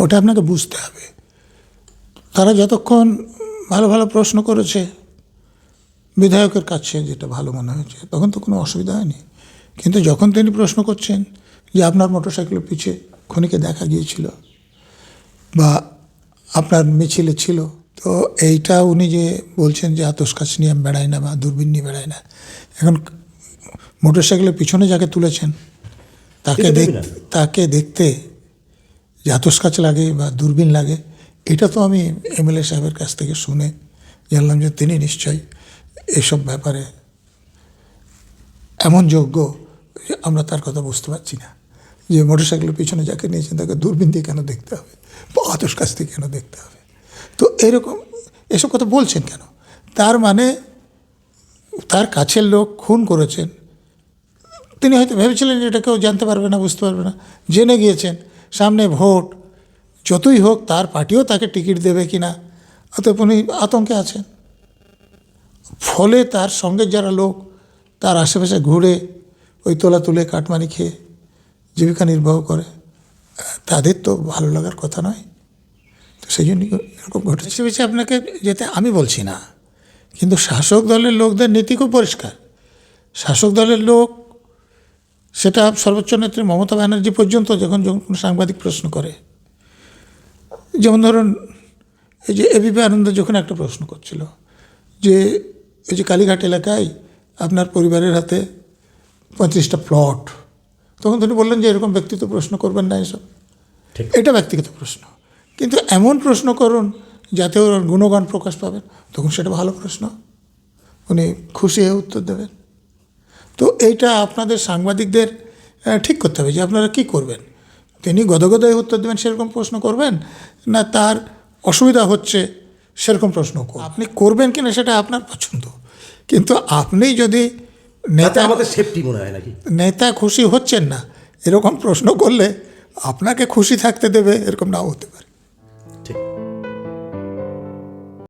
ওটা আপনাকে বুঝতে হবে। তারা যতক্ষণ ভালো ভালো প্রশ্ন করেছে বিধায়কের কাছে, যেটা ভালো মনে হয়েছে, তখন তো কোনো অসুবিধা হয়নি। কিন্তু যখন তিনি প্রশ্ন করছেন যে আপনার মোটরসাইকেলের পিছে খনিকে দেখা গিয়েছিল বা আপনার মিছিলে ছিল, তো এইটা উনি যে বলছেন যে আতশকাচ নিয়ে আমি বেড়াই না বা দূরবীন নিয়ে বেড়াই না, এখন মোটরসাইকেলের পিছনে যাকে তুলেছেন তাকে দেখতে যে আতশকাচ লাগে বা দূরবীন লাগে, এটা তো আমি এমএলএ সাহেবের কাছ থেকে শুনে জানলাম যে তিনি নিশ্চয়ই এসব ব্যাপারে এমন যোগ্য যে আমরা তার কথা বুঝতে পারছি না যে মোটরসাইকেলের পিছনে যাকে নিয়েছেন তাকে দূরবীন দিয়ে কেন দেখতে হবে বা আতশকাচ দিয়ে কেন দেখতে হবে। তো এরকম এসব কথা বলছেন কেন? তার মানে তার কাছের লোক খুন করেছেন, তিনি হয়তো ভেবেছিলেন যে এটা কেউ জানতে পারবে না, বুঝতে পারবে না, জেনে গিয়েছেন। সামনে ভোট, যতই হোক তার পার্টিও তাকে টিকিট দেবে কি না, অতএব উনি আতঙ্কে আছেন। ফলে তার সঙ্গে যারা লোক তার আশেপাশে ঘুরে ওই তোলা তুলে কাটমানি খেয়ে জীবিকা নির্বাহ করে, তাদের তো ভালো লাগার কথা নয়। তো সেই জন্যই এরকম ঘটেছে। বেশি আপনাকে যেতে আমি বলছি না, কিন্তু শাসক দলের লোকদের নীতি খুব পরিষ্কার। শাসক দলের লোক, সেটা সর্বোচ্চ নেত্রী মমতা ব্যানার্জি পর্যন্ত যখন কোনো সাংবাদিক প্রশ্ন করে, যেমন ধরুন এই যে এবিপি আনন্দ যখন একটা প্রশ্ন করছিল যে এই যে কালীঘাট এলাকায় আপনার পরিবারের হাতে 35টা প্লট, তখন তিনি বললেন যে এরকম ব্যক্তিগত প্রশ্ন করবেন না, এসব এটা ব্যক্তিগত প্রশ্ন, কিন্তু এমন প্রশ্ন করুন যাতে ওর গুণগান প্রকাশ পাবেন, তখন সেটা ভালো প্রশ্ন, উনি খুশি হয়ে উত্তর দেবেন। তো এইটা আপনাদের সাংবাদিকদের ঠিক করতে হবে যে আপনারা কী করবেন। তিনি গদগদ হয়ে উত্তর দেবেন সেরকম প্রশ্ন করবেন, না তার অসুবিধা হচ্ছে সেরকম প্রশ্ন আপনি করবেন কিনা সেটা আপনার পছন্দ, কিন্তু আপনি যদি নেতা, আমাদের সেফটি মনে হয় নাকি, নেতা খুশি হচ্ছেন না এরকম প্রশ্ন করলে আপনাকে খুশি থাকতে দেবে এরকম নাও হতে পারে।